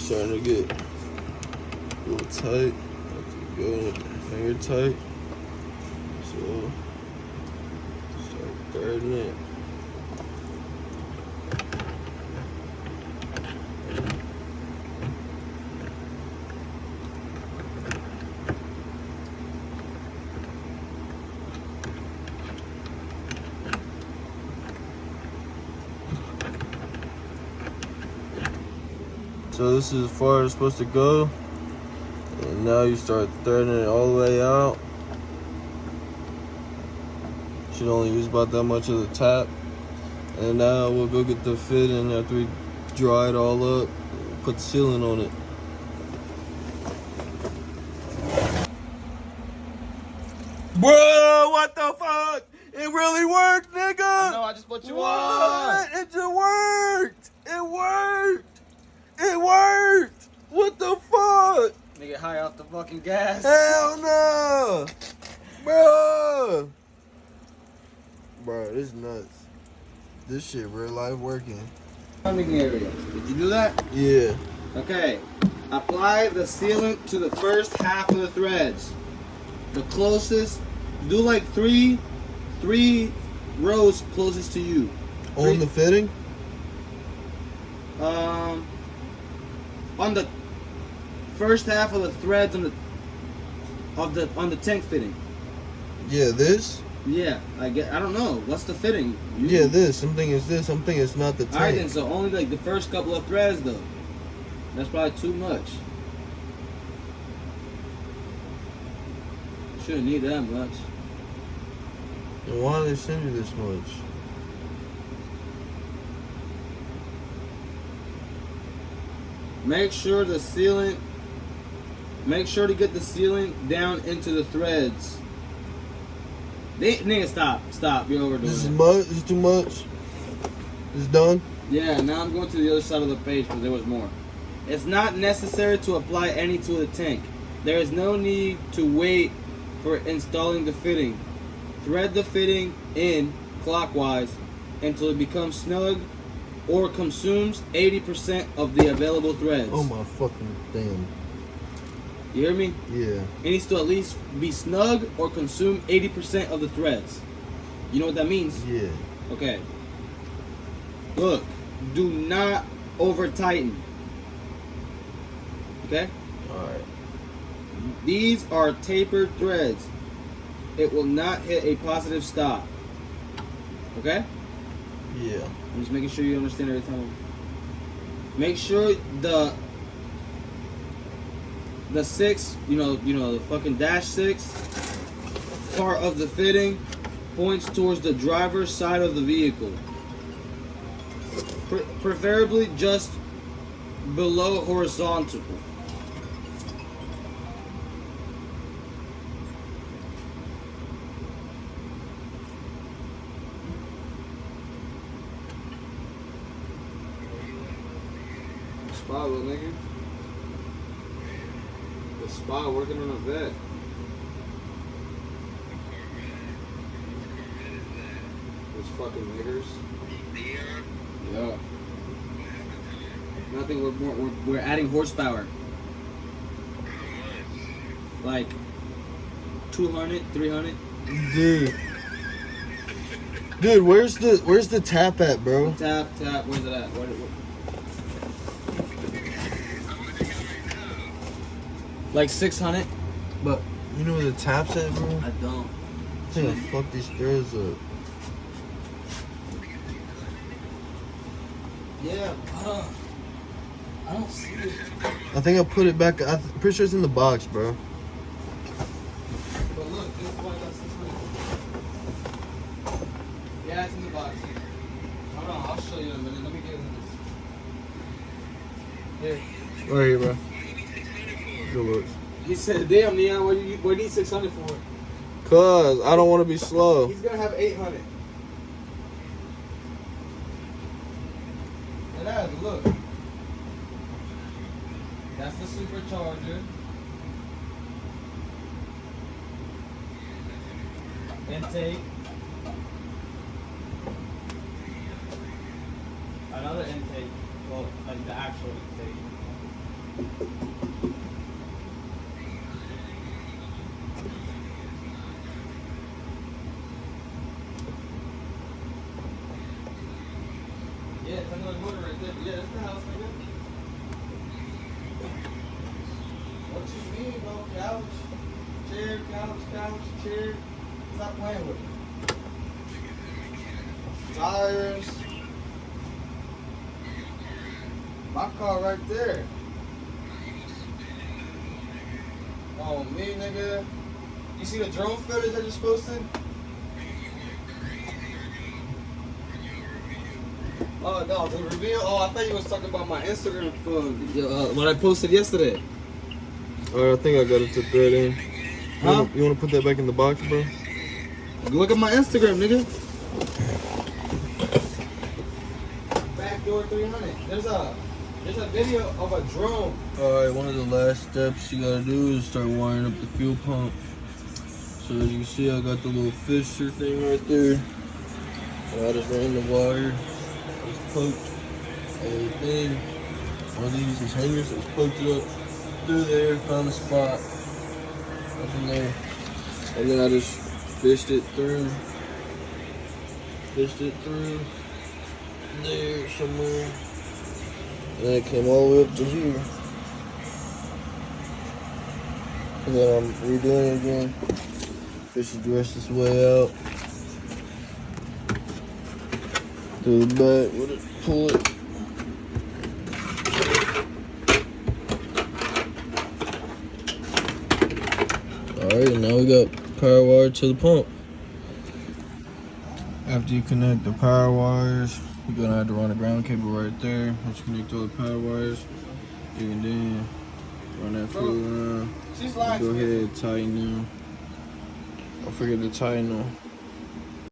starting to get a little tight. Have to go finger tight. So start threading it. So this is as far as it's supposed to go. And now you start threading it all the way out. Should only use about that much of the tap. And now we'll go get the fitting after we dry it all up. Put the sealant on it. Bro, what the fuck? It really worked, nigga! No, I just put you What? on! It just worked! It worked! It worked! What the fuck? Nigga high off the fucking gas. Hell no! Bro! Bro, this is nuts. This shit real life working. Funding area. Did you do that? Yeah. Okay. Apply the sealant to the first half of the threads. The closest, do like three rows closest to you. On the fitting? On the first half of the threads on the tank fitting. Yeah, this? Yeah, I don't know. What's the fitting? Yeah, this. Something is this. Something is not the tank. Alright then, so only like the first couple of threads though. That's probably too much. Shouldn't need that much. And why do they send you this much? Make sure to get the sealant down into the threads. Nigga, stop. You're overdoing This is it. much. This is too much. It's done. Yeah, now I'm going to the other side of the page because there was more. It's not necessary to apply any to the tank. There is no need to wait for installing the fitting. Thread the fitting in clockwise until it becomes snug or consumes 80% of the available threads. Oh my fucking damn. You hear me? Yeah. It needs to at least be snug or consume 80% of the threads. You know what that means? Yeah. Okay. Look, do not over tighten. Okay? Alright. These are tapered threads. It will not hit a positive stop. Okay? Yeah. I'm just making sure you understand every time. Make sure the 6, the fucking -6 part of the fitting points towards the driver's side of the vehicle. Preferably just below horizontal. Spy, little nigga. The spy working on a vet. Those fucking niggers. Yeah. Nothing. We're adding horsepower. Like 200, 300. Dude, where's the tap at, bro? Tap. Where's it at? What? Like 600. But you know where the tap's at, bro? I don't. I'm gonna fuck these threads up. Yeah. I don't see it. I think I put it back. I'm pretty sure it's in the box, bro. But look, this is why I got 600. Yeah, it's in the box. Hold on, I'll show you in a minute. Let me get in this. Here. Right here, bro. Good looks. He said, damn, Neon, what do you need 600 for? Cause I don't want to be slow. He's gonna have 800. And that, look. That's the supercharger. Intake. Another intake. Well, like the actual intake. Yeah, it's another motor right there. Yeah, that's the house, nigga. What you mean, bro? Couch, chair, couch, chair. Stop playing with it. Tires. My car right there. Oh, me, nigga. You see the drone footage I just posted? Oh, no, the reveal. Oh, I thought you was talking about my Instagram what I posted yesterday. Alright, I think I gotta put that in. Huh? You wanna put that back in the box, bro? Look at my Instagram, nigga. Backdoor 300. There's a video of a drone. Alright, one of the last steps you gotta do is start wiring up the fuel pump. So as you can see, I got the little fisher thing right there. So I just ran the wire. Just poked everything. One of these is hangers, so just poked it up through there, found the spot. Nothing there. And then I just fished it through there somewhere. And then it came all the way up to here. And then I'm redoing it again. Fish the rest this way out. Through the back with it, pull it. Alright, and now we got power wire to the pump. After you connect the power wires, you're gonna have to run a ground cable right there. Once you connect all the power wires, you can then run that fuel line. She's lying. Go ahead and tighten them. Don't forget to tighten them.